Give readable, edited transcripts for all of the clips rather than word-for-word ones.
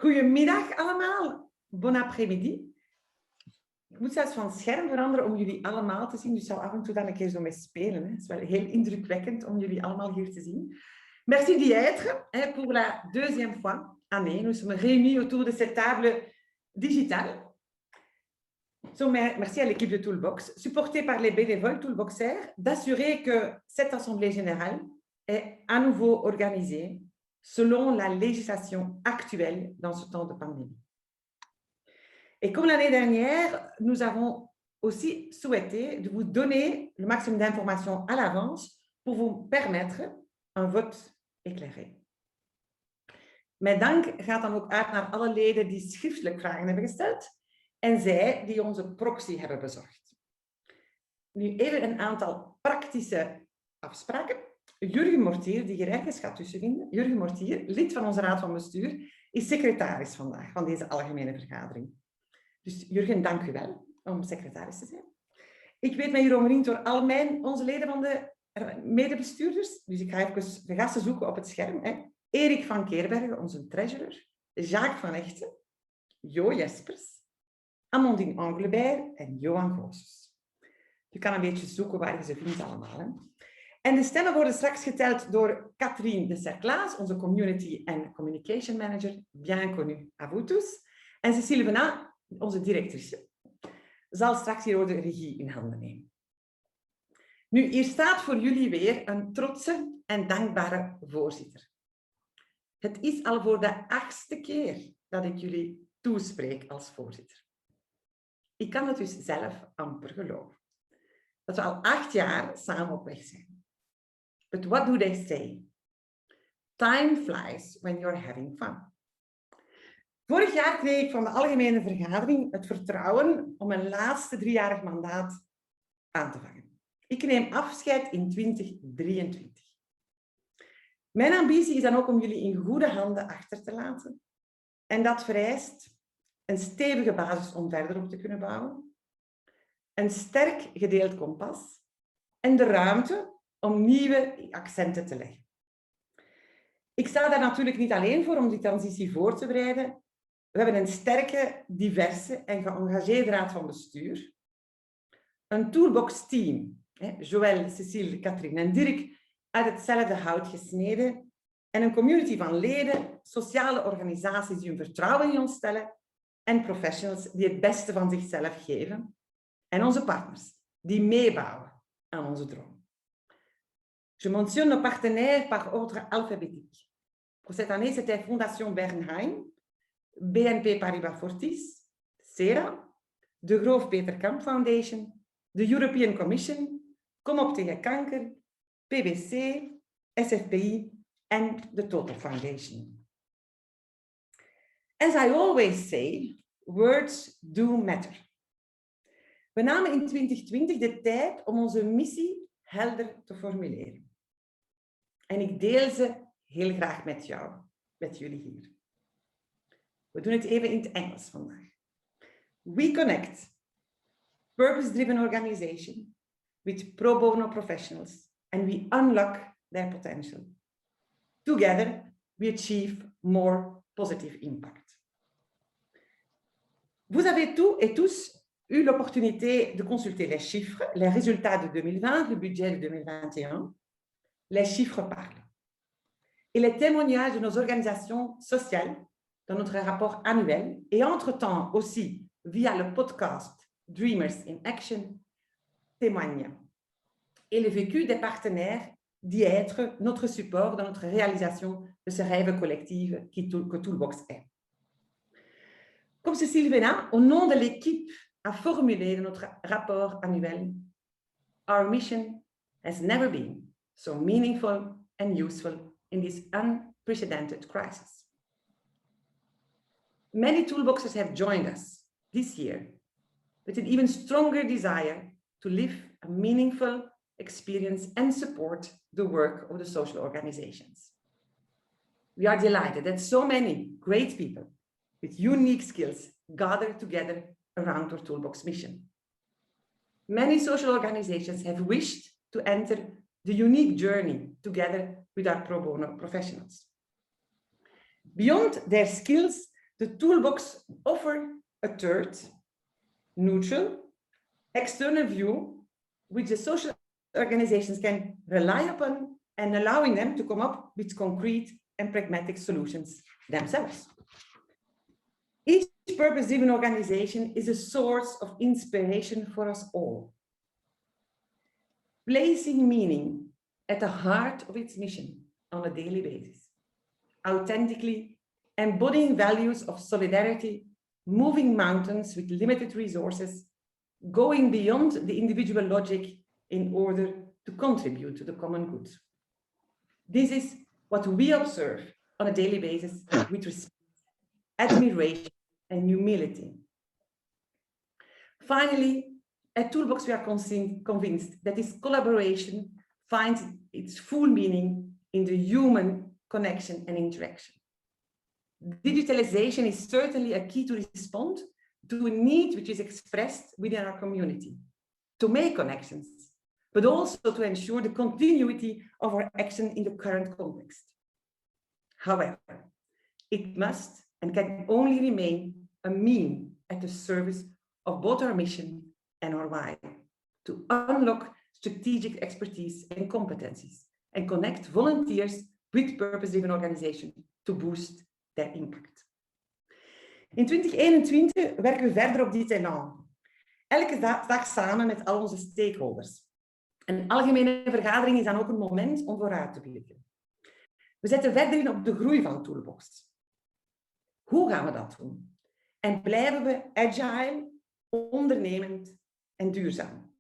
Goedemiddag allemaal. Bon après-midi. Ik moet zelfs van scherm veranderen om jullie allemaal te zien. Dus ik zal af en toe dan een keer zo mee spelen. Het is wel heel indrukwekkend om jullie allemaal hier te zien. Merci d'y être pour la deuxième fois année. Nous sommes réunis autour de cette table digitale. Merci à l'équipe de Toolbox, supportée par les bénévoles Toolboxers, d'assurer que cette Assemblée générale est à nouveau organisée selon la législation actuelle dans ce temps de pandémie. Et comme l'année dernière, nous avons aussi souhaité de vous donner le maximum d'informations à l'avance pour vous permettre un vote éclairé. Mijn dank gaat dan ook uit naar alle leden die schriftelijk vragen hebben gesteld en zij die onze proxy hebben bezorgd. Nu even een aantal praktische afspraken. Jurgen Mortier, die je ergens gaat tussenvinden, Jurgen Mortier, lid van onze raad van bestuur, is secretaris vandaag van deze algemene vergadering. Dus Jurgen, dank u wel om secretaris te zijn. Ik weet mij hier omringd door al onze leden van de medebestuurders. Dus ik ga even de gasten zoeken op het scherm. Erik van Keerbergen, onze treasurer. Jacques van Echten. Jo Jespers. Amandine Anglebert en Johan Goossens. Je kan een beetje zoeken waar je ze vindt allemaal. En de stemmen worden straks geteld door Catherine de Cerclaas, onze Community and Communication Manager, bien connue à vous tous. En Cécile Venat, onze directrice, zal straks hier de regie in handen nemen. Nu, hier staat voor jullie weer een trotse en dankbare voorzitter. Het is al voor de 8e keer dat ik jullie toespreek als voorzitter. Ik kan het dus zelf amper geloven. Dat we al 8 jaar samen op weg zijn. But what do they say? Time flies when you're having fun. Vorig jaar kreeg ik van de algemene vergadering het vertrouwen om mijn laatste 3-jarig mandaat aan te vangen. Ik neem afscheid in 2023. Mijn ambitie is dan ook om jullie in goede handen achter te laten. En dat vereist een stevige basis om verder op te kunnen bouwen, een sterk gedeeld kompas en de ruimte om nieuwe accenten te leggen. Ik sta daar natuurlijk niet alleen voor om die transitie voor te bereiden. We hebben een sterke, diverse en geëngageerde raad van bestuur. Een Toolbox-team, Joël, Cécile, Catherine en Dirk, uit hetzelfde hout gesneden. En een community van leden, sociale organisaties die hun vertrouwen in ons stellen en professionals die het beste van zichzelf geven. En onze partners, die meebouwen aan onze droom. Je mentionne nos partenaires par ordre alphabétique. Pour cette année, c'était Fondation Bernheim, BNP Paribas Fortis, SERA, de Groof Peter Kamp Foundation, de European Commission, Kom op tegen kanker, PBC, SFPI en de Total Foundation. As I always say, words do matter. We namen in 2020 de tijd om onze missie helder te formuleren. En ik deel ze heel graag met jullie hier. We doen het even in het Engels vandaag. We connect purpose-driven organization with pro bono professionals and we unlock their potential. Together, we achieve more positive impact. Vous avez tous et tous eu l'opportunité de consulter les chiffres, les résultats de 2020, le budget de 2021. Les chiffres parlent. Et les témoignages de nos organisations sociales dans notre rapport annuel et entre-temps aussi via le podcast Dreamers in Action témoignent. Et le vécu des partenaires d'y être notre support dans notre réalisation de ce rêve collectif que Toolbox est. Comme Cécile Venat, au nom de l'équipe, a formulé notre rapport annuel, our mission has never been so meaningful and useful in this unprecedented crisis. Many Toolboxers have joined us this year with an even stronger desire to live a meaningful experience and support the work of the social organizations. We are delighted that so many great people with unique skills gather together around our Toolbox mission. Many social organizations have wished to enter the unique journey together with our pro bono professionals. Beyond their skills, the toolbox offers a third, neutral, external view, which the social organizations can rely upon and allowing them to come up with concrete and pragmatic solutions themselves. Each purpose-driven organization is a source of inspiration for us all. Placing meaning at the heart of its mission on a daily basis, authentically embodying values of solidarity, moving mountains with limited resources, going beyond the individual logic in order to contribute to the common good. This is what we observe on a daily basis with respect, admiration, and humility. Finally, at Toolbox, we are convinced that this collaboration finds its full meaning in the human connection and interaction. Digitalization is certainly a key to respond to a need which is expressed within our community, to make connections, but also to ensure the continuity of our action in the current context. However, it must and can only remain a mean at the service of both our mission and our why, to unlock strategic expertise and competencies and connect volunteers with purpose-driven organizations to boost their impact. In 2021 werken we verder op dit elan. Elke dag samen met al onze stakeholders. Een algemene vergadering is dan ook een moment om vooruit te blikken. We zetten verder in op de groei van Toolbox. Hoe gaan we dat doen? En blijven we agile, ondernemend en duurzaam?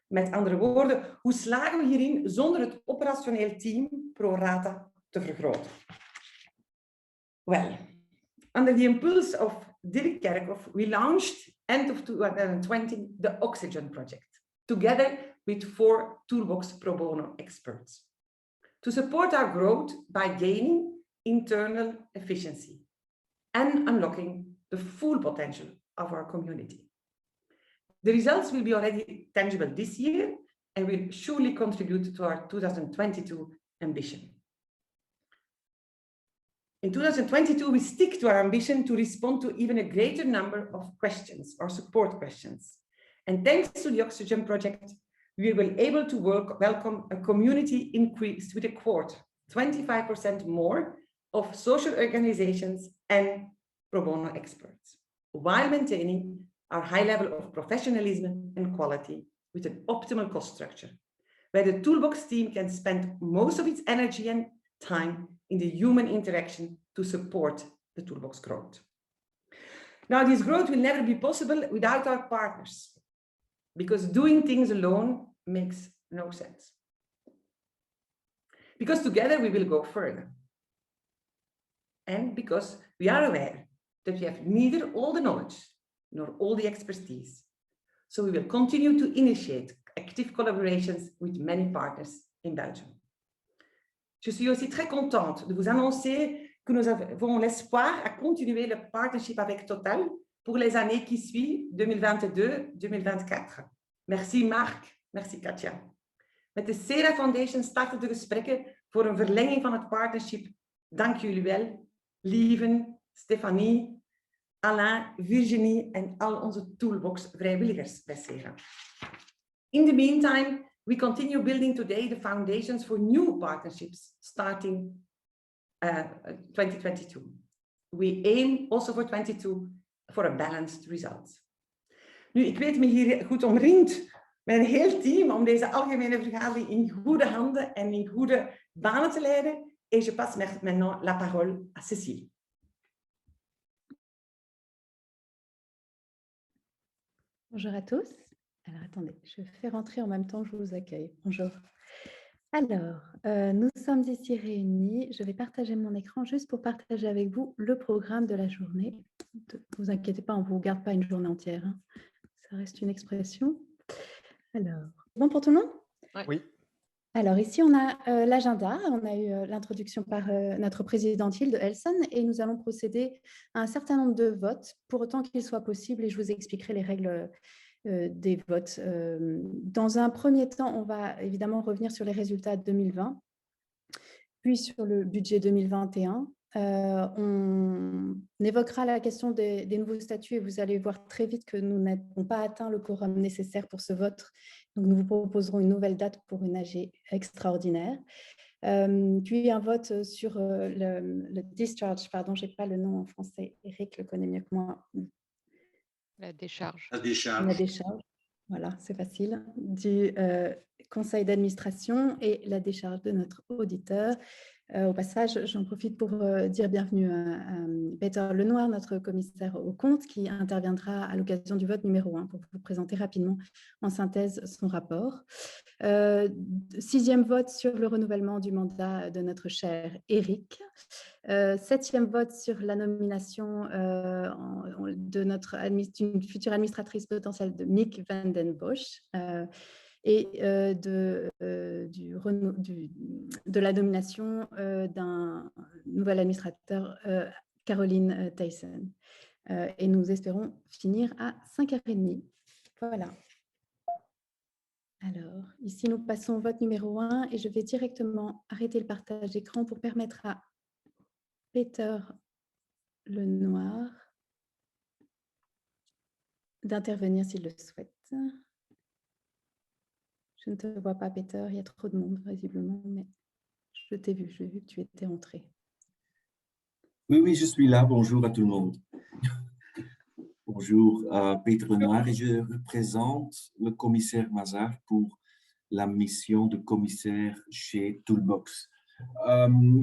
Met andere woorden, hoe slagen we hierin zonder het operationeel team pro rata te vergroten? Well, under the impulse of Dirk Kerkhoff, we launched end of 2020 the Oxygen Project, together with 4 Toolbox pro bono experts, to support our growth by gaining internal efficiency and unlocking the full potential of our community. The results will be already tangible this year and will surely contribute to our 2022 ambition. In 2022, we stick to our ambition to respond to even a greater number of questions or support questions. And thanks to the Oxygen Project, we were able to welcome a community increase with a quarter, 25% more of social organizations and pro bono experts, while maintaining our high level of professionalism and quality with an optimal cost structure, where the Toolbox team can spend most of its energy and time in the human interaction to support the Toolbox growth. Now, this growth will never be possible without our partners, because doing things alone makes no sense. Because together we will go further. And because we are aware that we have neither all the knowledge nor all the expertise. So we will continue to initiate active collaborations with many partners in Belgium. Je suis aussi très contente de vous annoncer que nous avons l'espoir à continuer le partnership avec Total pour les années qui suivent, 2022-2024. Merci Marc, merci Katja. Met de Sera Foundation starten de gesprekken voor een verlenging van het partnership. Dank jullie wel, Lieven, Stefanie, Alain, Virginie en al onze Toolbox vrijwilligers bij Sera. In the meantime, we continue building today the foundations for new partnerships starting 2022. We aim also for 2022 for a balanced result. Nu, ik weet me hier goed omringd met een heel team om deze algemene vergadering in goede handen en in goede banen te leiden. Et je passe maintenant la parole à Cécile. Bonjour à tous. Alors, attendez, je fais rentrer en même temps que je vous accueille. Bonjour. Alors, nous sommes ici réunis. Je vais partager mon écran juste pour partager avec vous le programme de la journée. Ne vous inquiétez pas, on ne vous garde pas une journée entière, hein. Ça reste une expression. Alors, bon pour tout le monde? Oui. Alors, ici, on a l'agenda. On a eu l'introduction par notre présidente Hilde Elson et nous allons procéder à un certain nombre de votes pour autant qu'il soit possible et je vous expliquerai les règles des votes. Dans un premier temps, on va évidemment revenir sur les résultats 2020, puis sur le budget 2021. On évoquera la question des nouveaux statuts et vous allez voir très vite que nous n'avons pas atteint le quorum nécessaire pour ce vote. Donc, nous vous proposerons une nouvelle date pour une AG extraordinaire. Puis un vote sur le discharge, pardon, je n'ai pas le nom en français. Eric le connaît mieux que moi. La décharge. La décharge. La décharge, voilà, c'est facile, du conseil d'administration et la décharge de notre auditeur. Au passage, j'en profite pour dire bienvenue à Peter Lenoir, notre commissaire aux comptes, qui interviendra à l'occasion du vote numéro 1 pour vous présenter rapidement en synthèse son rapport. 6e vote sur le renouvellement du mandat de notre cher Eric. 7e vote sur la nomination d'une future administratrice potentielle de Mick van den Bosch et de la nomination d'un nouvel administrateur, Caroline Tyson. Et nous espérons finir à 5h30. Voilà. Alors, ici, nous passons au vote numéro 1 et je vais directement arrêter le partage d'écran pour permettre à Peter Lenoir d'intervenir s'il le souhaite. Je ne te vois pas, Peter, il y a trop de monde, visiblement, mais je t'ai vu, j'ai vu que tu étais entré. Oui, je suis là. Bonjour à tout le monde. Bonjour, Peter Lenoir, et je représente le commissaire Mazars pour la mission de commissaire chez Toolbox.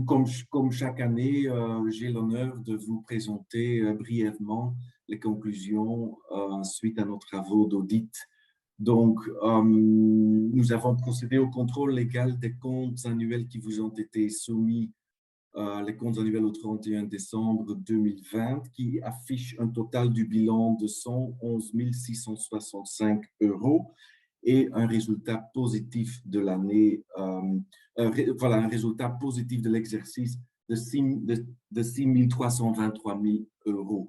Comme chaque année, j'ai l'honneur de vous présenter brièvement les conclusions suite à nos travaux d'audit. Donc, nous avons procédé au contrôle légal des comptes annuels qui vous ont été soumis, les comptes annuels au 31 décembre 2020, qui affichent un total du bilan de 111 665 € et un résultat positif de l'année, voilà, un résultat positif de l'exercice de 6 323 €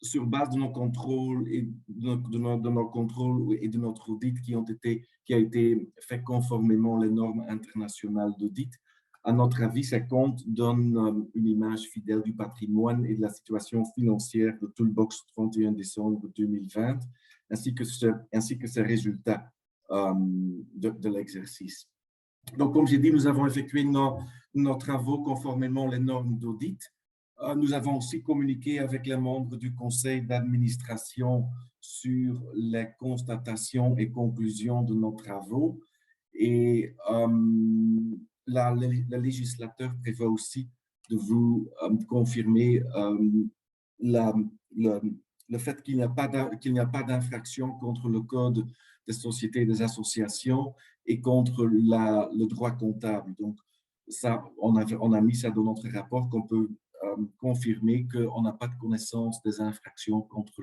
sur base de nos contrôles et de nos contrôles et de notre audit qui a été fait conformément aux normes internationales d'audit. À notre avis, ces comptes donnent une image fidèle du patrimoine et de la situation financière de Toolbox 31 décembre 2020, ainsi que ces résultats de l'exercice. Donc, comme j'ai dit, nous avons effectué nos travaux conformément aux normes d'audit. Nous avons aussi communiqué avec les membres du conseil d'administration sur les constatations et conclusions de nos travaux. Et le législateur prévoit aussi de vous confirmer le fait qu'il n'y a pas d'infraction contre le code des sociétés et des associations et contre le droit comptable. Donc, ça, on a mis ça dans notre rapport qu'on peut confirmer qu'on n'a pas de connaissance des infractions contre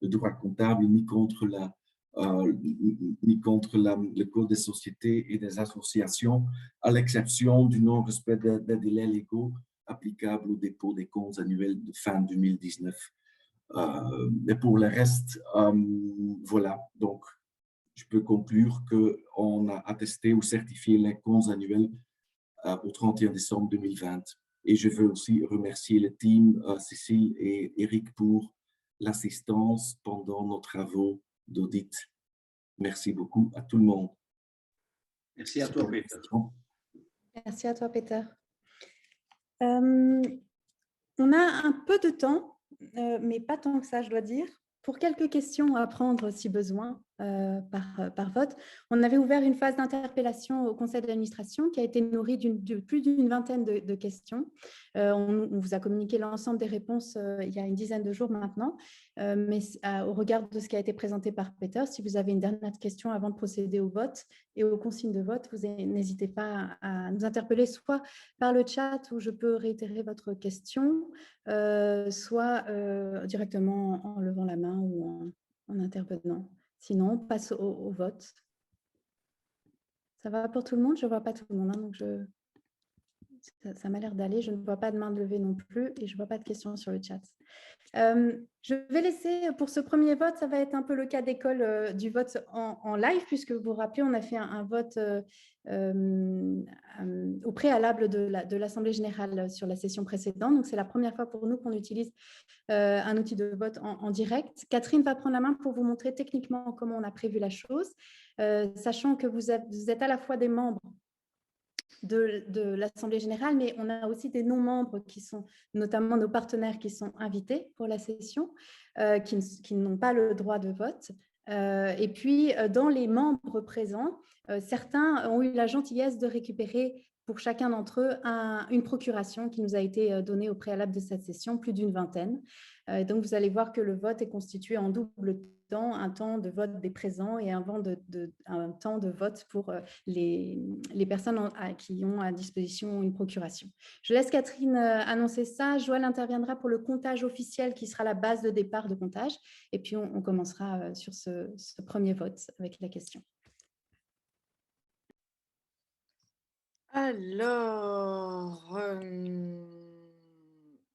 le droit comptable ni contre le code des sociétés et des associations, à l'exception du non-respect des délais légaux applicables au dépôt des comptes annuels de fin 2019. Et pour le reste, voilà, donc je peux conclure qu'on a attesté ou certifié les comptes annuels au 31 décembre 2020. Et je veux aussi remercier le team, Cécile et Eric, pour l'assistance pendant nos travaux d'audit. Merci beaucoup à tout le monde. Merci à toi, Peter. Merci à toi, Peter. On a un peu de temps, mais pas tant que ça, je dois dire, pour quelques questions à prendre si besoin par vote. On avait ouvert une phase d'interpellation au conseil d'administration qui a été nourrie de plus d'une vingtaine de questions. On vous a communiqué l'ensemble des réponses il y a une dizaine de jours maintenant, mais au regard de ce qui a été présenté par Peter, si vous avez une dernière question avant de procéder au vote et aux consignes de vote, vous n'hésitez pas à nous interpeller soit par le chat où je peux réitérer votre question, soit directement en levant la main ou en intervenant. Sinon, on passe au vote. Ça va pour tout le monde? Je ne vois pas tout le monde, hein, donc ça m'a l'air d'aller. Je ne vois pas de main levée non plus et je ne vois pas de questions sur le chat. Je vais laisser pour ce premier vote, ça va être un peu le cas d'école du vote en live, puisque vous vous rappelez, on a fait un vote au préalable de l'Assemblée générale sur la session précédente. Donc, c'est la première fois pour nous qu'on utilise un outil de vote en direct. Catherine va prendre la main pour vous montrer techniquement comment on a prévu la chose, sachant que vous êtes à la fois des membres de l'Assemblée générale, mais on a aussi des non-membres qui sont notamment nos partenaires qui sont invités pour la session, qui n'ont pas le droit de vote. Et puis, dans les membres présents, certains ont eu la gentillesse de récupérer pour chacun d'entre eux une procuration qui nous a été donnée au préalable de cette session, plus d'une vingtaine. Donc, vous allez voir que le vote est constitué en double temps, un temps de vote des présents et un temps de vote pour les personnes qui ont à disposition une procuration. Je laisse Catherine annoncer ça. Joël interviendra pour le comptage officiel qui sera la base de départ de comptage. Et puis, on commencera sur ce premier vote avec la question. Alors,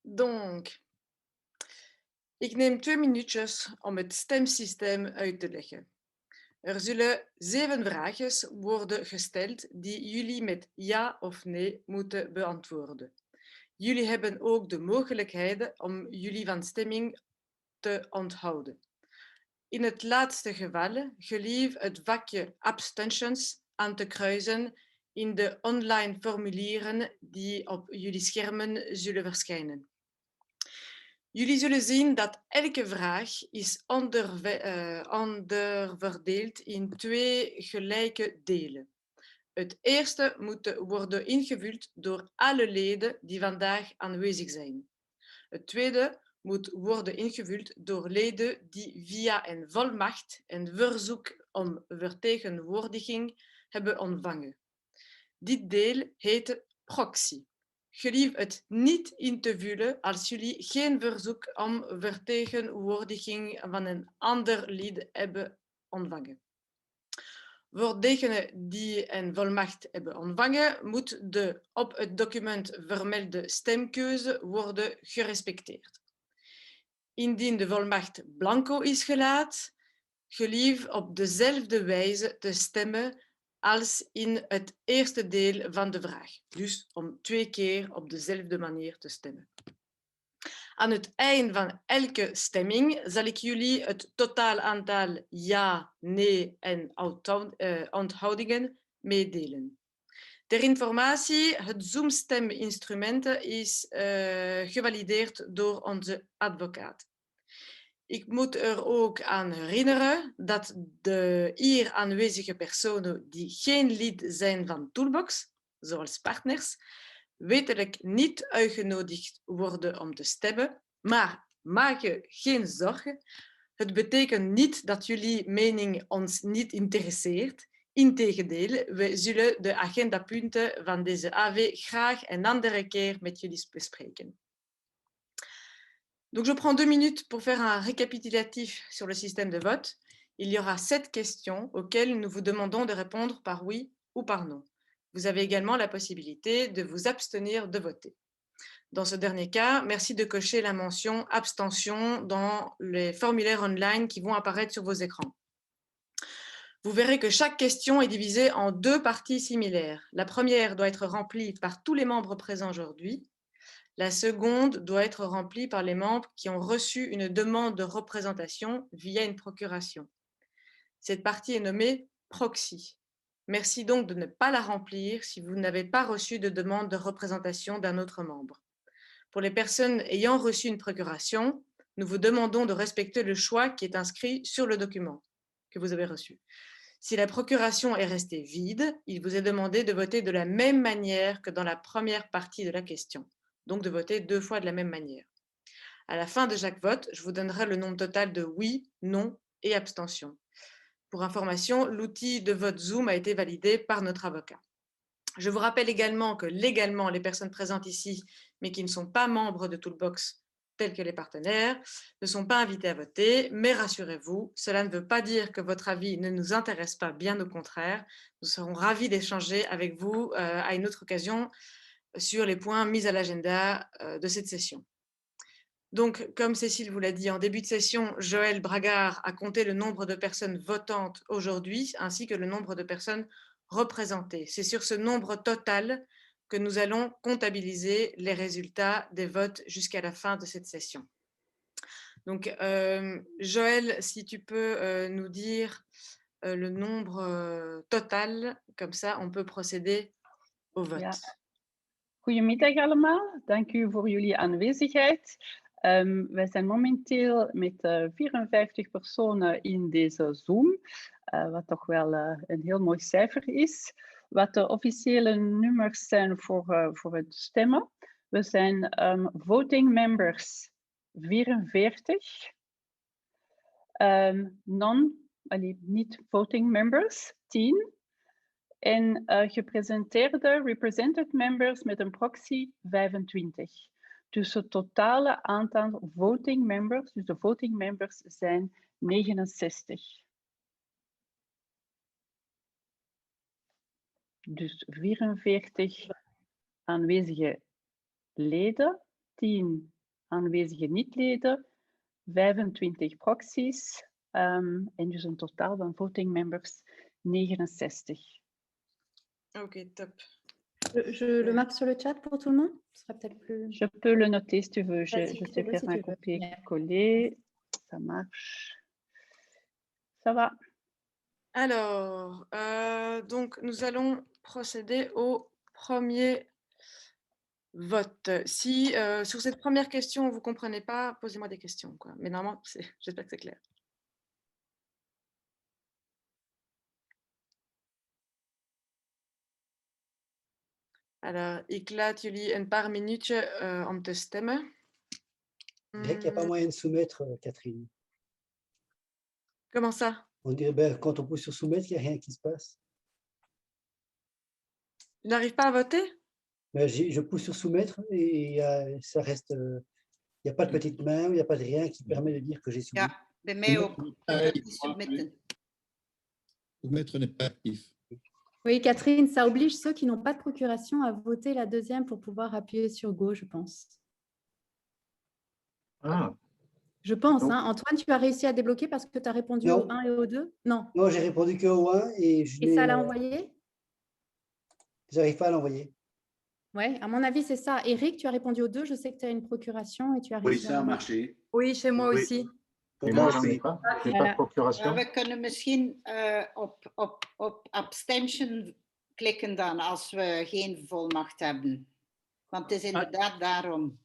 donc, ik neem 2 minuutjes om het stemsysteem uit te leggen. Er zullen 7 vraagjes worden gesteld die jullie met ja of nee moeten beantwoorden. Jullie hebben ook de mogelijkheid om jullie van stemming te onthouden. In het laatste geval gelieve het vakje abstentions aan te kruisen in de online formulieren die op jullie schermen zullen verschijnen. Jullie zullen zien dat elke vraag is onderverdeeld in 2 gelijke delen. Het eerste moet worden ingevuld door alle leden die vandaag aanwezig zijn. Het tweede moet worden ingevuld door leden die via een volmacht en verzoek om vertegenwoordiging hebben ontvangen. Dit deel heet proxy. Gelieve het niet in te vullen als jullie geen verzoek om vertegenwoordiging van een ander lid hebben ontvangen. Voor degenen die een volmacht hebben ontvangen, moet de op het document vermelde stemkeuze worden gerespecteerd. Indien de volmacht blanco is gelaten, gelieve op dezelfde wijze te stemmen als in het eerste deel van de vraag. Dus om 2 keer op dezelfde manier te stemmen. Aan het eind van elke stemming zal ik jullie het totaal aantal ja, nee en onthoudingen meedelen. Ter informatie, het Zoom-steminstrument is gevalideerd door onze advocaat. Ik moet er ook aan herinneren dat de hier aanwezige personen die geen lid zijn van Toolbox, zoals partners, wettelijk niet uitgenodigd worden om te stemmen, maar maak je geen zorgen. Het betekent niet dat jullie mening ons niet interesseert. Integendeel, we zullen de agendapunten van deze AV graag een andere keer met jullie bespreken. Donc, je prends 2 minutes pour faire un récapitulatif sur le système de vote. Il y aura 7 questions auxquelles nous vous demandons de répondre par oui ou par non. Vous avez également la possibilité de vous abstenir de voter. Dans ce dernier cas, merci de cocher la mention abstention dans les formulaires online qui vont apparaître sur vos écrans. Vous verrez que chaque question est divisée en 2 parties similaires. La première doit être remplie par tous les membres présents aujourd'hui. La seconde doit être remplie par les membres qui ont reçu une demande de représentation via une procuration. Cette partie est nommée proxy. Merci donc de ne pas la remplir si vous n'avez pas reçu de demande de représentation d'un autre membre. Pour les personnes ayant reçu une procuration, nous vous demandons de respecter le choix qui est inscrit sur le document que vous avez reçu. Si la procuration est restée vide, il vous est demandé de voter de la même manière que dans la première partie de la question. Donc de voter 2 fois de la même manière. À la fin de chaque vote, je vous donnerai le nombre total de oui, non et abstention. Pour information, l'outil de vote Zoom a été validé par notre avocat. Je vous rappelle également que légalement, les personnes présentes ici, mais qui ne sont pas membres de Toolbox, tels que les partenaires, ne sont pas invités à voter, mais rassurez-vous, cela ne veut pas dire que votre avis ne nous intéresse pas, bien au contraire. Nous serons ravis d'échanger avec vous à une autre occasion sur les points mis à l'agenda de cette session. Donc, comme Cécile vous l'a dit en début de session, Joël Bragard a compté le nombre de personnes votantes aujourd'hui, ainsi que le nombre de personnes représentées. C'est sur ce nombre total que nous allons comptabiliser les résultats des votes jusqu'à la fin de cette session. Donc, Joël, si tu peux nous dire le nombre total, comme ça on peut procéder au vote. Ja. Goedemiddag allemaal, dank u voor jullie aanwezigheid. Wij zijn momenteel met 54 personen in deze Zoom, wat toch wel een heel mooi cijfer is. Wat de officiële nummers zijn voor het stemmen. We zijn voting members 44, niet voting members 10 en gepresenteerde represented members met een proxy 25. Dus het totale aantal voting members, dus de voting members zijn 69. Dus 44 aanwezige leden, 10 aanwezige niet-leden, 25 proxies en dus een totaal van voting members 69. Ok, top. Je le marque sur le chat pour tout le monde. Ce sera peut-être plus... Je peux le noter si tu veux. Je Vas-y, sais faire si un tu veux. copier-coller. Ça marche. Ça va. Alors, donc nous allons procéder au premier vote. Si sur cette première question, vous ne comprenez pas, posez-moi des questions, quoi. Mais normalement, j'espère que c'est clair. Alors, ik laat jullie een paar minuutjes om te stemmen. Je dirais qu'il n'y a pas moyen de soumettre, Catherine. Comment ça? On dirait quand on pousse sur soumettre, il n'y a rien qui se passe. Tu n'arrives pas à voter? Mais je pousse sur soumettre et ça reste. Il n'y a pas de petite main, il n'y a pas de rien qui permet de dire que j'ai soumis. Ja, bij mij ook. Submitten. Soumettre n'est pas actif. Oui, Catherine, ça oblige ceux qui n'ont pas de procuration à voter la deuxième pour pouvoir appuyer sur Go, je pense. Ah, Je pense. Donc- Hein. Antoine, tu as réussi à débloquer parce que tu as répondu Non. au 1 et au 2? Non. Non, j'ai répondu qu'au 1 et je Et ça l'a envoyé? J'arrive pas à l'envoyer. Oui, à mon avis, c'est ça. Eric, tu as répondu au 2. Je sais que tu as une procuration et tu as oui, réussi ça a à envoyer. marché. Oui, chez moi Oui. aussi. Pour Et moi moi, j'en aussi. ai pas. J'ai Voilà. pas de procuration. Ja, we kunnen misschien op abstention klikken dan als we geen volmacht hebben. Want het is inderdaad daarom.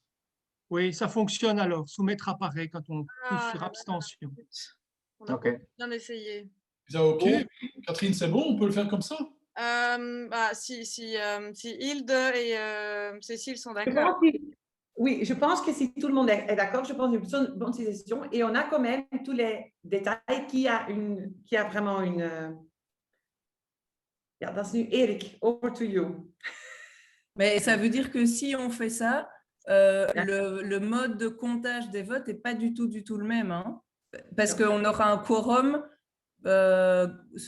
Oui, ça fonctionne alors. Soumettre apparaît quand on pousse sur là là, abstention. écoute, on a Ok. bien essayé. Ça, ok. Catherine, c'est bon, on peut le faire comme ça? Si Hilde et Cécile sont Je d'accord. pense que- Oui, je pense que si tout le monde est d'accord, je pense que c'est une bonne suggestion. Et on a quand même tous les détails qui a vraiment une... Ja, dat is nu Erik, over to you. Mais ça veut dire que si on fait ça, le mode de comptage des votes n'est pas du tout le même. Hein, parce qu'on aura un quorum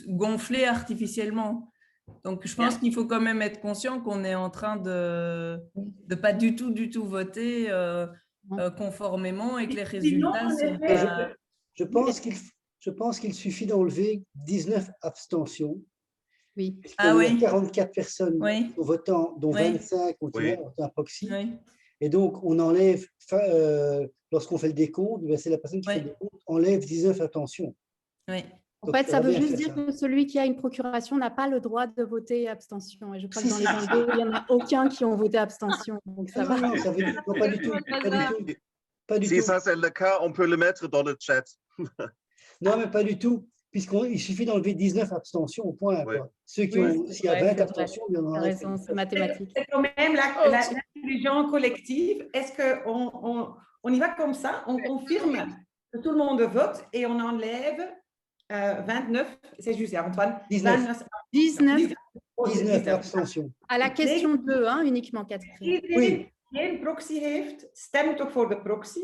gonflé artificiellement. Donc, je pense qu'il faut quand même être conscient qu'on est en train de pas du tout voter conformément et que les résultats sont pas... Je pense qu'il suffit d'enlever 19 abstentions. Oui. Ah oui. 44 personnes votant, dont Oui. 25 ont Oui. un proxy. Oui. Et donc, on enlève, lorsqu'on fait le décompte, c'est la personne qui fait le décompte, enlève 19 abstentions. Oui. En fait, ça veut juste dire que celui qui a une procuration n'a pas le droit de voter abstention. Et je crois que dans les enjeux, il n'y en a aucun qui ont voté abstention. Donc ça va. Non, ça veut dire, non, pas du tout. Pas du Si tout. ça c'est le cas, on peut le mettre dans le chat. Non, mais pas du tout. Puisqu'il suffit d'enlever 19 abstentions au point. Ouais. Quoi. Ceux qui ont, s'il y a 20 abstentions, il y en Tu as aura. raison, c'est mathématique. C'est quand même l'intelligence collective. Est-ce qu'on y va comme ça? On confirme que tout le monde vote et on enlève 29, c'est juste, Antoine. 19. 19 abstentions. À la question 2, hein, uniquement, Catherine. Iedereen die geen proxy heeft, stemt ook voor de proxy,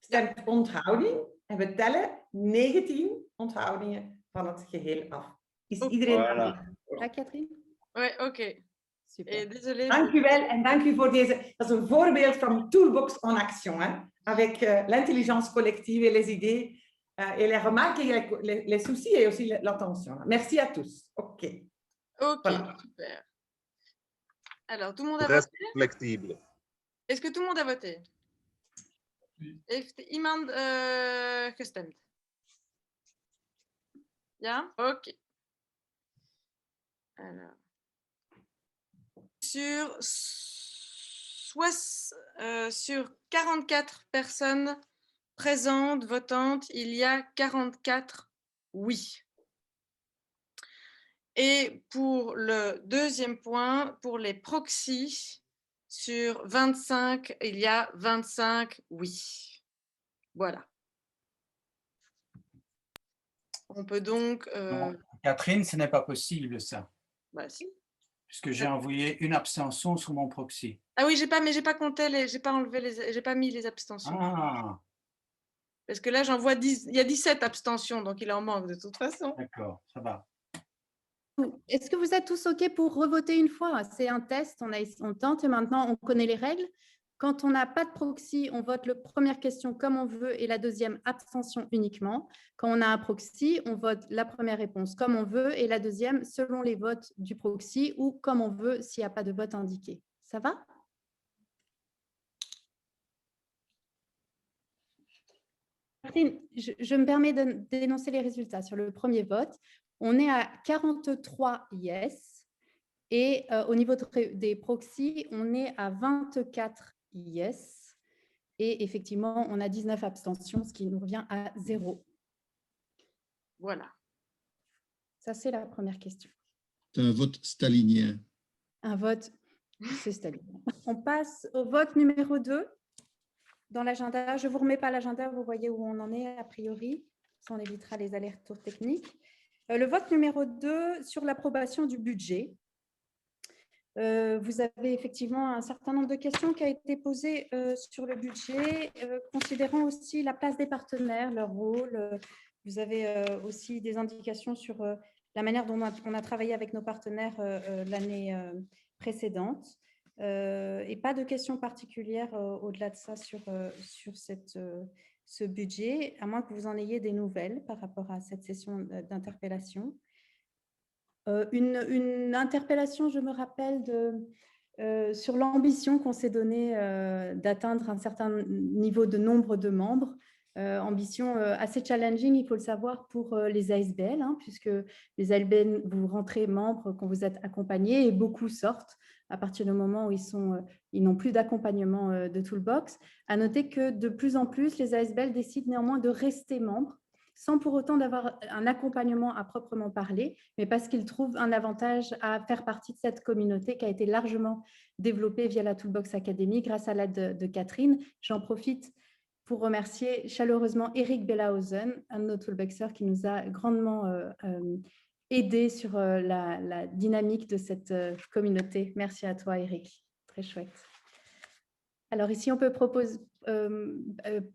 stemt onthouding en we tellen 19 onthoudingen van het geheel af. Is iedereen Voilà. Là, Catherine? Ouais, ok. Désolé. Dank u wel en dank u voor deze. Dat is een voorbeeld van Toolbox en action, hein, avec l'intelligence collective et les idées et les remarques et les soucis et aussi l'attention. Merci à tous. OK. OK, voilà. Super. Alors, tout le monde a Reste voté? flexible. Est-ce que tout le monde a voté? Heeft iemand gestemd? Ja? OK. Alors. Sur 44 personnes présentes, votantes, il y a 44 oui. Et pour le deuxième point, pour les proxys, sur 25, il y a 25 oui. Voilà. On peut donc... Non, Catherine, ce n'est pas possible, ça. Bah si. Puisque j'ai envoyé une abstention sur mon proxy. Ah oui, mais j'ai pas compté, j'ai pas enlevé j'ai pas mis les abstentions. Ah. Parce que là, j'en vois 10, il y a 17 abstentions, donc il en manque de toute façon. D'accord, ça va. Est-ce que vous êtes tous OK pour revoter une fois? C'est un test, on tente et maintenant on connaît les règles. Quand on n'a pas de proxy, on vote la première question comme on veut et la deuxième abstention uniquement. Quand on a un proxy, on vote la première réponse comme on veut et la deuxième selon les votes du proxy ou comme on veut s'il n'y a pas de vote indiqué. Ça va? Martine, je me permets d'énoncer les résultats. Sur le premier vote, on est à 43 yes et au niveau des proxys, on est à 24 yes. Et effectivement, on a 19 abstentions, ce qui nous revient à 0. Voilà. Ça, c'est la première question. C'est un vote stalinien. Un vote, c'est stalinien. On passe au vote numéro 2 dans l'agenda. Je ne vous remets pas l'agenda, vous voyez où on en est a priori. Ça, on évitera les allers-retours techniques. Le vote numéro 2 sur l'approbation du budget. Vous avez effectivement un certain nombre de questions qui ont été posées sur le budget, considérant aussi la place des partenaires, leur rôle. Vous avez aussi des indications sur la manière dont on a travaillé avec nos partenaires l'année précédente. Et pas de questions particulières au-delà de ça sur ce budget, à moins que vous en ayez des nouvelles par rapport à cette session d'interpellation. Une interpellation, je me rappelle, sur l'ambition qu'on s'est donnée d'atteindre un certain niveau de nombre de membres. Ambition assez challenging, il faut le savoir, pour les ASBL, hein, puisque les ASBL, vous rentrez membres quand vous êtes accompagnés et beaucoup sortent à partir du moment où ils n'ont plus d'accompagnement de Toolbox. À noter que de plus en plus, les ASBL décident néanmoins de rester membres sans pour autant d'avoir un accompagnement à proprement parler, mais parce qu'ils trouvent un avantage à faire partie de cette communauté qui a été largement développée via la Toolbox Academy grâce à l'aide de Catherine. J'en profite pour remercier chaleureusement Eric Bellhausen, un de nos Toolboxers qui nous a grandement aidé sur la dynamique de cette communauté. Merci à toi, Eric. Très chouette. Alors ici, on peut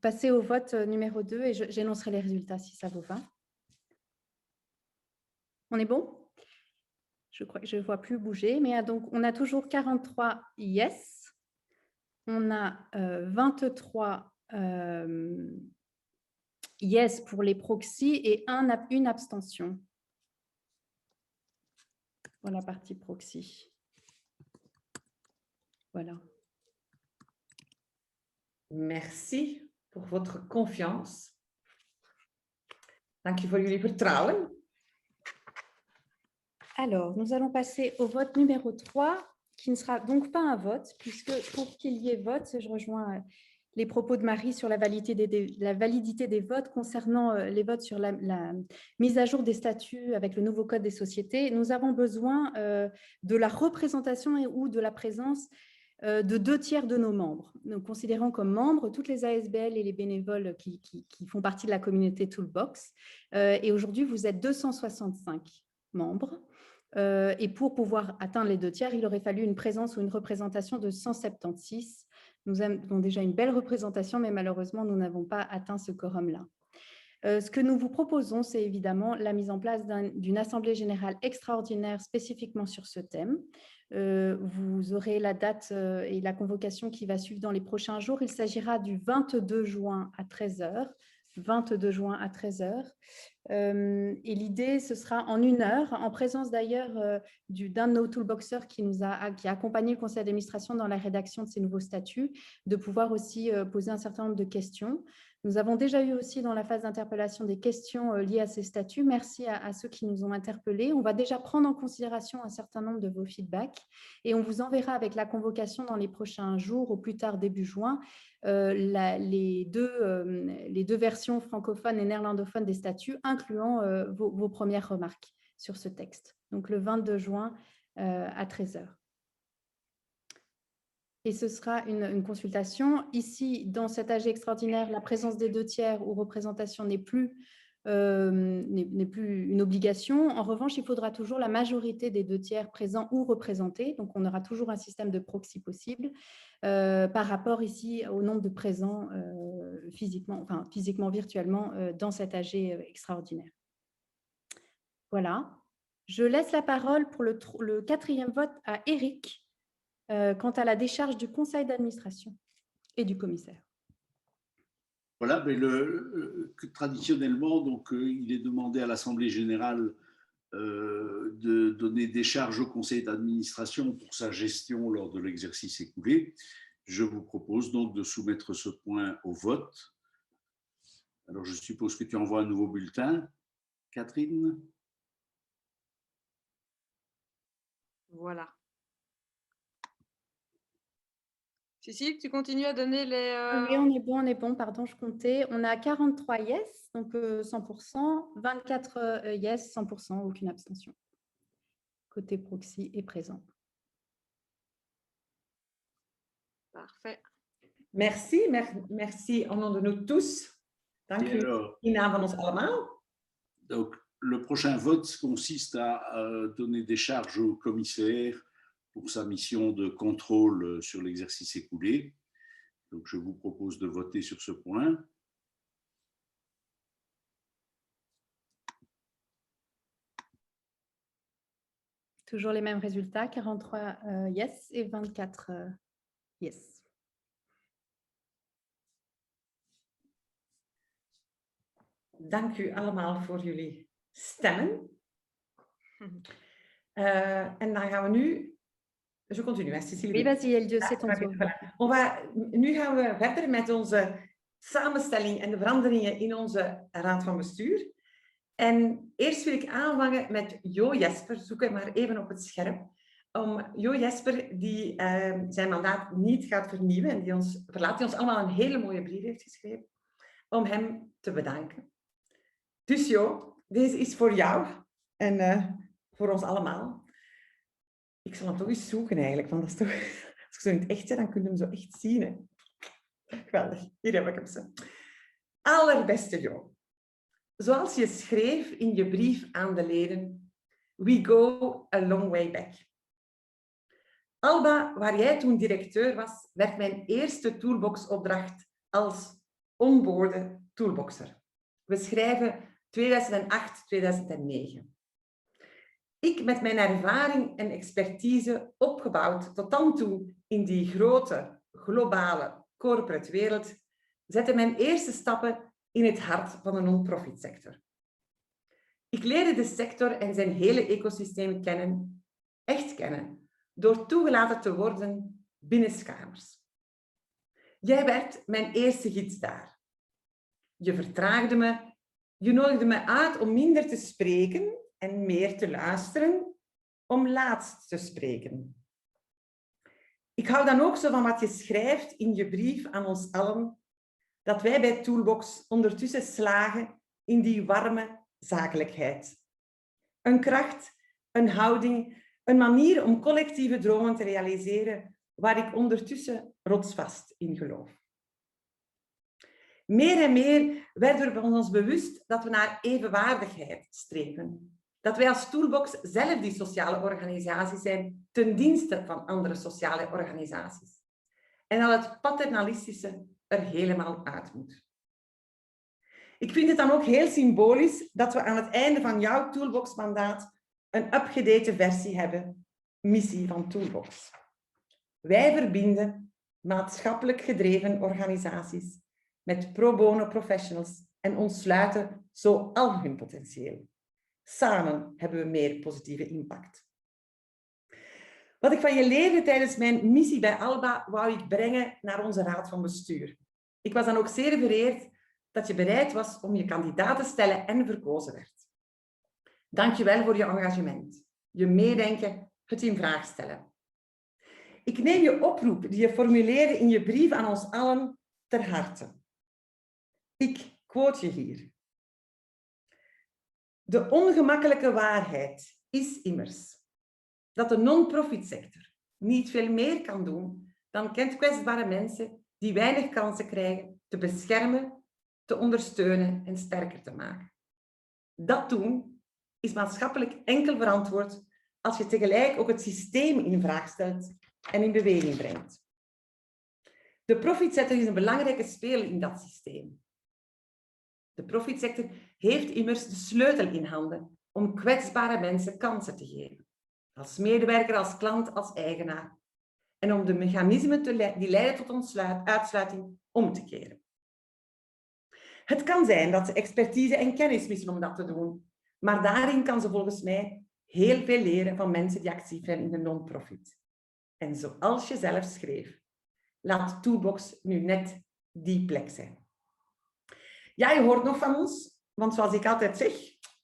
passer au vote numéro 2 et j'énoncerai les résultats si ça vous va. On est bon? Je crois que je ne vois plus bouger, mais donc on a toujours 43 yes. On a 23 yes pour les proxys et une abstention pour la partie proxy. Voilà. Merci pour votre confiance. Dank u voor jullie vertrouwen. Alors, nous allons passer au vote numéro 3, qui ne sera donc pas un vote, puisque pour qu'il y ait vote, je rejoins les propos de Marie sur la validité des votes concernant les votes sur la mise à jour des statuts avec le nouveau code des sociétés. Nous avons besoin de la représentation ou de la présence de 2/3 de nos membres. Nous considérons comme membres toutes les ASBL et les bénévoles qui font partie de la communauté Toolbox. Et aujourd'hui, vous êtes 265 membres. Et pour pouvoir atteindre les 2/3, il aurait fallu une présence ou une représentation de 176. Nous avons déjà une belle représentation, mais malheureusement, nous n'avons pas atteint ce quorum-là. Ce que nous vous proposons, c'est évidemment la mise en place d'une assemblée générale extraordinaire spécifiquement sur ce thème. Vous aurez la date et la convocation qui va suivre dans les prochains jours. Il s'agira du 22 juin à 13 h. 22 juin à 13 h. Et l'idée, ce sera en 1 heure, en présence d'ailleurs d'un de nos toolboxers qui a accompagné le conseil d'administration dans la rédaction de ces nouveaux statuts, de pouvoir aussi poser un certain nombre de questions. Nous avons déjà eu aussi dans la phase d'interpellation des questions liées à ces statuts. Merci à ceux qui nous ont interpellés. On va déjà prendre en considération un certain nombre de vos feedbacks et on vous enverra avec la convocation dans les prochains jours, au plus tard début juin, les deux versions francophones et néerlandophones des statuts, incluant vos premières remarques sur ce texte. Donc le 22 juin à 13 h. Et ce sera une consultation. Ici, dans cet AG extraordinaire, la présence des 2 tiers ou représentation n'est plus une obligation. En revanche, il faudra toujours la majorité des 2 tiers présents ou représentés. Donc, on aura toujours un système de proxy possible par rapport ici au nombre de présents physiquement, virtuellement dans cet AG extraordinaire. Voilà. Je laisse la parole pour le 4e vote à Eric. Quant à la décharge du conseil d'administration et du commissaire. Voilà, mais traditionnellement, donc, il est demandé à l'Assemblée générale de donner décharge au conseil d'administration pour sa gestion lors de l'exercice écoulé. Je vous propose donc de soumettre ce point au vote. Alors, je suppose que tu envoies un nouveau bulletin, Catherine. Voilà. Cécile, tu continues à donner les… Oui, on est bon, pardon, je comptais. On a 43 yes, donc 100%, 24 yes, 100%, aucune abstention. Côté proxy est présent. Parfait. Merci, merci au nom de nous tous. Dank u in naam van ons allemaal. Donc, le prochain vote consiste à donner des charges au commissaire pour sa mission de contrôle sur l'exercice écoulé. Donc, je vous propose de voter sur ce point. Toujours les mêmes résultats, 43 yes et 24 yes. Dank u allemaal voor jullie stemmen. En dan gaan we nu… Je continue, hein, Cécile. Oui, vas-y, Eldio, c'est ton tour. Nu gaan we verder met onze samenstelling en de veranderingen in onze raad van bestuur. En eerst wil ik aanvangen met Jo Jesper. Zoek hem maar even op het scherm. Jo Jesper, die zijn mandaat niet gaat vernieuwen en die ons allemaal een hele mooie brief heeft geschreven, om hem te bedanken. Dus Jo, deze is voor jou en voor ons allemaal. Ik zal hem toch eens zoeken eigenlijk, want dat is toch, als ik zo in het echt zit, dan kun je hem zo echt zien. Hè. Geweldig, hier heb ik hem zo. Allerbeste Jo, zoals je schreef in je brief aan de leden, we go a long way back. Alba, waar jij toen directeur was, werd mijn eerste toolbox-opdracht als onboarde toolboxer. We schrijven 2008-2009. Ik met mijn ervaring en expertise opgebouwd tot dan toe in die grote, globale corporate wereld, zette mijn eerste stappen in het hart van de non-profit sector. Ik leerde de sector en zijn hele ecosysteem kennen, echt kennen, door toegelaten te worden binnenskamers. Jij werd mijn eerste gids daar. Je vertraagde me, je nodigde me uit om minder te spreken en meer te luisteren, om laatst te spreken. Ik hou dan ook zo van wat je schrijft in je brief aan ons allen, dat wij bij Toolbox ondertussen slagen in die warme zakelijkheid. Een kracht, een houding, een manier om collectieve dromen te realiseren, waar ik ondertussen rotsvast in geloof. Meer en meer werden we ons bewust dat we naar evenwaardigheid streven. Dat wij als Toolbox zelf die sociale organisatie zijn ten dienste van andere sociale organisaties. En dat het paternalistische er helemaal uit moet. Ik vind het dan ook heel symbolisch dat we aan het einde van jouw Toolbox-mandaat een upgedate versie hebben, missie van Toolbox. Wij verbinden maatschappelijk gedreven organisaties met pro bono professionals en ontsluiten zo al hun potentieel. Samen hebben we meer positieve impact. Wat ik van je leerde tijdens mijn missie bij Alba, wou ik brengen naar onze raad van bestuur. Ik was dan ook zeer vereerd dat je bereid was om je kandidaat te stellen en verkozen werd. Dank je wel voor je engagement, je meedenken, het in vraag stellen. Ik neem je oproep die je formuleerde in je brief aan ons allen ter harte. Ik quote je hier. De ongemakkelijke waarheid is immers dat de non-profit sector niet veel meer kan doen dan kwetsbare mensen die weinig kansen krijgen te beschermen, te ondersteunen en sterker te maken. Dat doen is maatschappelijk enkel verantwoord als je tegelijk ook het systeem in vraag stelt en in beweging brengt. De profitsector is een belangrijke speler in dat systeem. De profitsector heeft immers de sleutel in handen om kwetsbare mensen kansen te geven. Als medewerker, als klant, als eigenaar. En om de mechanismen die leiden tot uitsluiting om te keren. Het kan zijn dat ze expertise en kennis missen om dat te doen. Maar daarin kan ze volgens mij heel veel leren van mensen die actief zijn in de non-profit. En zoals je zelf schreef, laat Toolbox nu net die plek zijn. Ja, je hoort nog van ons, want zoals ik altijd zeg,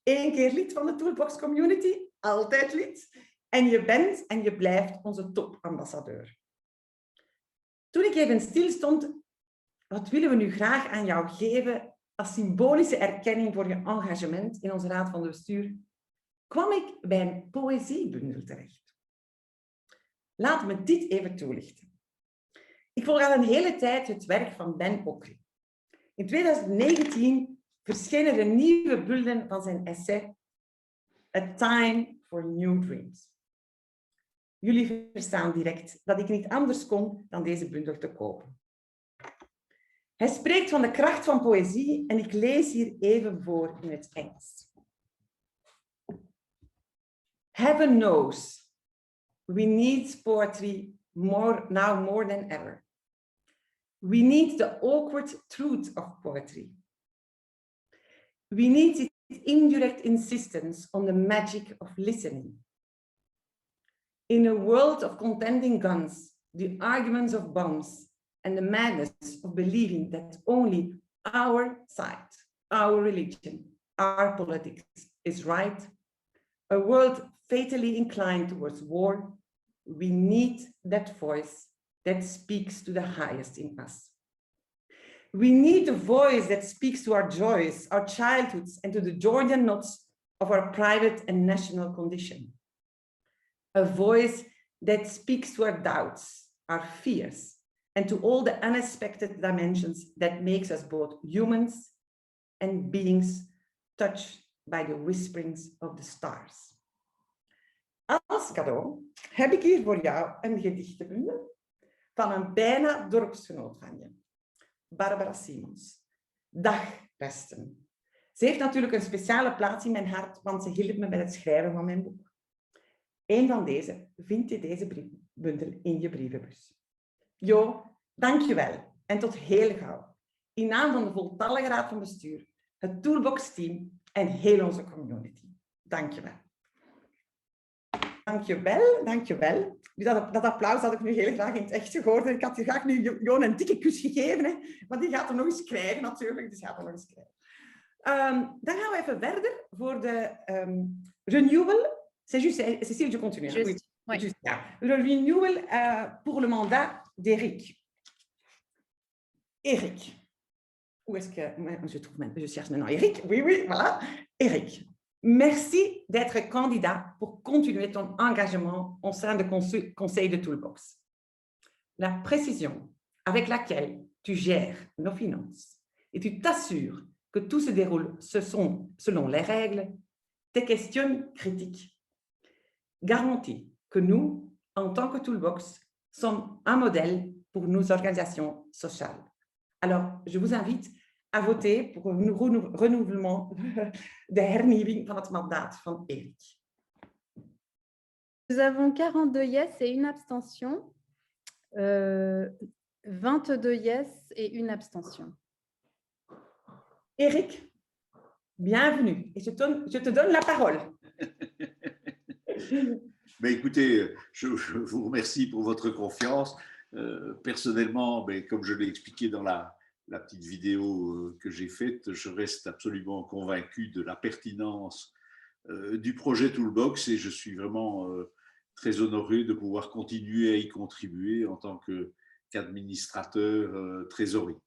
1 keer lid van de Toolbox community, altijd lid. En je bent en je blijft onze topambassadeur. Toen ik even stilstond, wat willen we nu graag aan jou geven als symbolische erkenning voor je engagement in onze raad van bestuur, kwam ik bij een poëziebundel terecht. Laat me dit even toelichten. Ik volg al een hele tijd het werk van Ben Okri. In 2019 verscheen er een nieuwe bundel van zijn essay A Time for New Dreams. Jullie verstaan direct dat ik niet anders kon dan deze bundel te kopen. Hij spreekt van de kracht van poëzie en ik lees hier even voor in het Engels. Heaven knows we need poetry now more than ever. We need the awkward truth of poetry. We need its indirect insistence on the magic of listening. In a world of contending guns, the arguments of bombs, and the madness of believing that only our side, our religion, our politics is right, a world fatally inclined towards war, we need that voice that speaks to the highest in us. We need a voice that speaks to our joys, our childhoods, and to the Georgian knots of our private and national condition. A voice that speaks to our doubts, our fears, and to all the unexpected dimensions that makes us both humans and beings touched by the whisperings of the stars. Als cadeau heb ik hier voor jou een gedichtenbundel van een bijna dorpsgenoot van je, Barbara Simons. Dag, besten. Ze heeft natuurlijk een speciale plaats in mijn hart, want ze hielp me bij het schrijven van mijn boek. Eén van deze vind je deze bundel in je brievenbus. Jo, dank je wel en tot heel gauw. In naam van de voltallige raad van bestuur, het Toolbox-team en heel onze community. Dank je wel. Dank je wel, dank je wel. Dat applaus had ik nu heel graag in het echt gehoord. Ik had je graag nu Joon een dikke kus gegeven, hè? Maar die gaat er nog eens krijgen natuurlijk. Dus gaat er nog eens krijgen. Dan gaan we even verder voor de renewal. C'est juste, Cécile, je continue. Juste, oui. oui. Juste, ja. Le renewal pour le mandat d'Éric. Éric. Où est-ce que je cherche maintenant Éric. Oui, oui, voilà. Éric. Merci d'être candidat pour continuer ton engagement au sein du conseil de Toolbox. La précision avec laquelle tu gères nos finances et tu t'assures que tout se déroule selon les règles, tes questions critiques garantit que nous, en tant que Toolbox, sommes un modèle pour nos organisations sociales. Alors, je vous invite à voter pour een renouvellement, de hernieuwing van het mandaat van Erik. Nous avons 42 yes et une abstention, 22 yes et une abstention. Erik, bienvenue. Et je te donne la parole. Mais écoutez, je vous remercie pour votre confiance. Personnellement, mais comme je l'ai expliqué dans la petite vidéo que j'ai faite, je reste absolument convaincu de la pertinence du projet Toolbox et je suis vraiment très honoré de pouvoir continuer à y contribuer en tant qu'administrateur trésorier.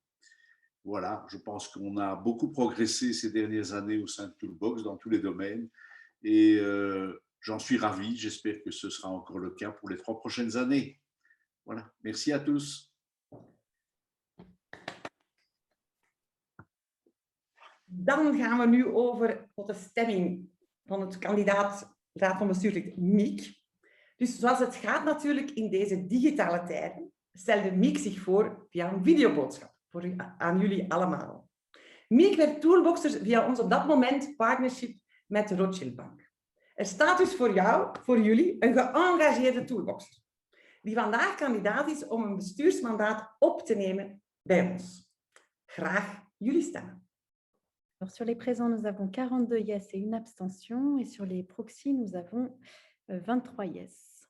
Voilà, je pense qu'on a beaucoup progressé ces dernières années au sein de Toolbox dans tous les domaines et j'en suis ravi. J'espère que ce sera encore le cas pour les 3 prochaines années. Voilà, merci à tous. Dan gaan we nu over tot de stemming van het kandidaat Raad van Bestuurslid Miek. Dus zoals het gaat natuurlijk in deze digitale tijden, stelde Miek zich voor via een videoboodschap aan jullie allemaal. Miek werd Toolboxer via ons op dat moment partnership met de Rothschild Bank. Er staat dus voor jullie een geëngageerde Toolboxer, die vandaag kandidaat is om een bestuursmandaat op te nemen bij ons. Graag jullie stemmen. Alors, sur les présents, nous avons 42 yes et une abstention. Et sur les proxys, nous avons 23 yes.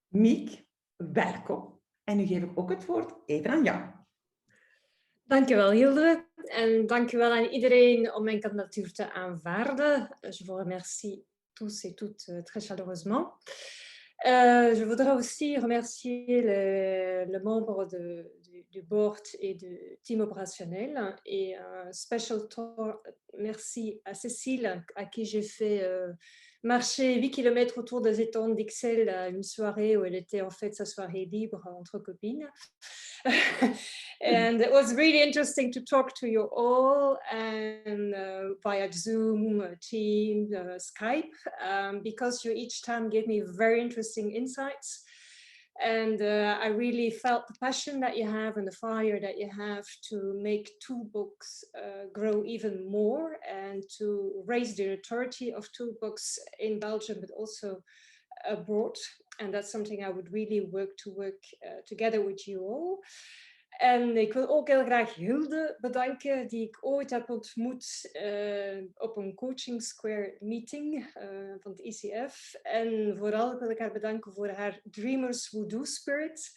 Miek, welkom. En nu geef ik ook het woord even aan jou. Dankjewel Hilde. En dankjewel aan iedereen om mijn kandidatuur te aanvaarden. Je vous remercie tous et toutes très chaleureusement. Je voudrais aussi remercier les membres du board et du team opérationnel et un special merci à Cécile à qui j'ai fait marcher 8 km autour des étangs d'Ixelles à une soirée où elle était en fait sa soirée libre entre copines. And it was really interesting to talk to you all and via Zoom, Teams, Skype, because you each time gave me very interesting insights. And I really felt the passion that you have and the fire that you have to make Toolbox grow even more and to raise the authority of Toolbox in Belgium, but also abroad. And that's something I would really work together with you all. En ik wil ook heel graag Hilde bedanken, die ik ooit heb ontmoet op een Coaching Square meeting van het ICF. En vooral wil ik haar bedanken voor haar Dreamers Who Do Spirit.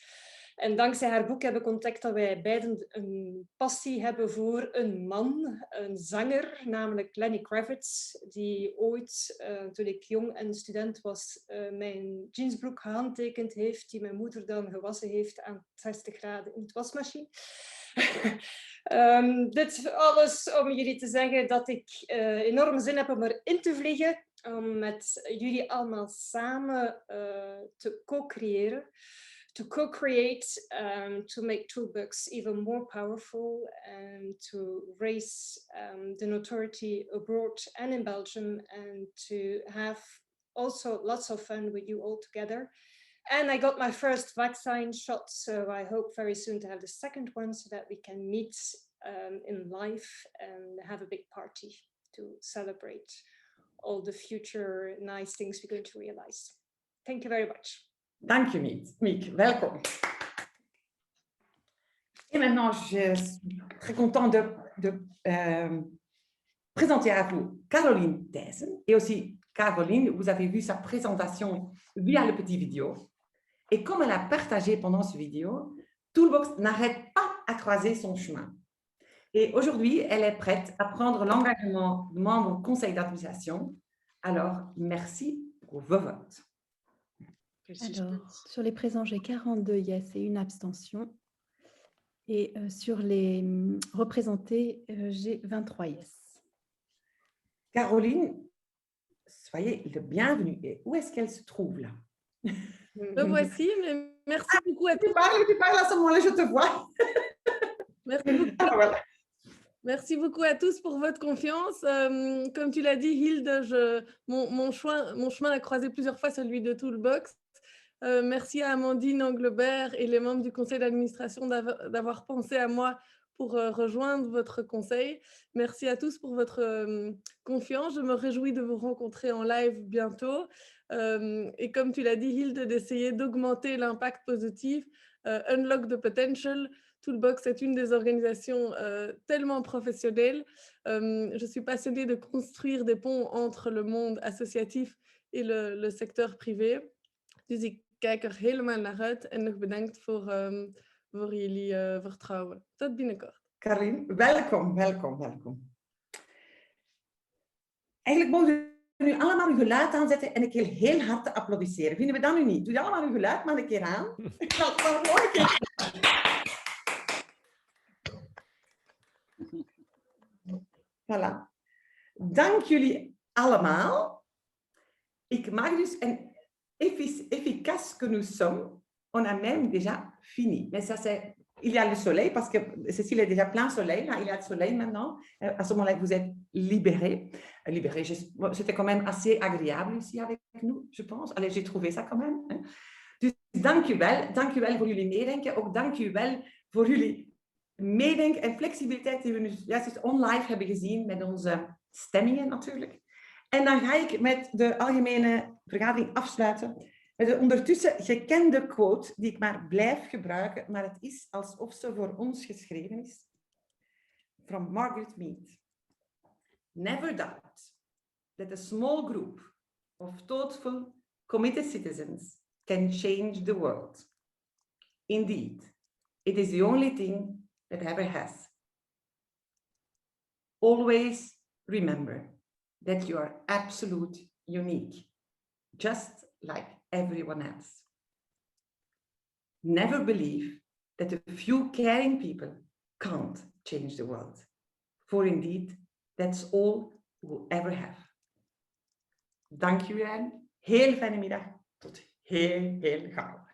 En dankzij haar boek heb ik ontdekt dat wij beiden een passie hebben voor een man, een zanger, namelijk Lenny Kravitz, die ooit, toen ik jong en student was, mijn jeansbroek gehandtekend heeft, die mijn moeder dan gewassen heeft aan 60 graden in de wasmachine. Dit alles om jullie te zeggen dat ik enorm zin heb om erin te vliegen, om met jullie allemaal samen te co-creëren. To co-create, to make Toolbox even more powerful and to raise the notoriety abroad and in Belgium and to have also lots of fun with you all together. And I got my first vaccine shot, so I hope very soon to have the second one so that we can meet in life and have a big party to celebrate all the future nice things we're going to realize. Thank you very much. Dank je, Miek. Welkom. Et maintenant, je suis très content de présenter à vous Caroline Thijssen. Et aussi, Caroline, vous avez vu sa présentation via le petit vidéo. Et comme elle a partagé pendant ce vidéo, Toolbox n'arrête pas à croiser son chemin. Et aujourd'hui, elle est prête à prendre l'engagement de membre du conseil d'administration. Alors, merci pour vos votes. Alors, sur les présents, j'ai 42 yes et une abstention. Et sur les représentés, j'ai 23 yes. Caroline, soyez le bienvenue. Et où est-ce qu'elle se trouve là? Me voici, mais merci beaucoup à tous. Tu parles à ce moment-là, je te vois. Merci beaucoup. Ah, voilà. Merci beaucoup à tous pour votre confiance. Comme tu l'as dit, Hilde, mon chemin a croisé plusieurs fois celui de Toolbox. Merci à Amandine Englebert et les membres du conseil d'administration d'avoir pensé à moi pour rejoindre votre conseil. Merci à tous pour votre confiance. Je me réjouis de vous rencontrer en live bientôt. Et comme tu l'as dit, Hilde, d'essayer d'augmenter l'impact positif, Unlock the Potential. Toolbox est une des organisations tellement professionnelles. Je suis passionnée de construire des ponts entre le monde associatif et le secteur privé. Dus ik kijk er helemaal naar uit en nog bedankt voor jullie vertrouwen. Tot binnenkort. Karin, welkom. Eigenlijk mogen we nu allemaal uw geluid aanzetten en ik wil heel hard te applaudisseren. Vinden we dat nu niet? Doe je allemaal uw geluid maar een keer aan. Ik ga het maar nog een keer. Voilà. Dank jullie allemaal. Ik mag dus een efficace que nous sommes, on a même déjà fini. Mais ça, c'est... Il y a le soleil, parce que Cécile est déjà plein soleil. Là, il y a le soleil maintenant. À ce moment-là, vous êtes libérés. C'était quand même assez agréable ici avec nous, je pense. Allez, j'ai trouvé ça quand même. Hein. Dus dank u wel voor jullie meedenken. Ook dank u wel voor jullie meedenken en flexibiliteit die we nu juist online hebben gezien met onze stemmingen natuurlijk. En dan ga ik met de algemene vergadering afsluiten met een ondertussen gekende quote die ik maar blijf gebruiken, maar het is alsof ze voor ons geschreven is. From Margaret Mead. Never doubt that a small group of thoughtful, committed citizens can change the world. Indeed, it is the only thing that ever has. Always remember that you are absolutely unique, just like everyone else. Never believe that a few caring people can't change the world, for indeed, that's all we'll ever have. Dank u wel. Heel fijne middag. Tot heel gauw.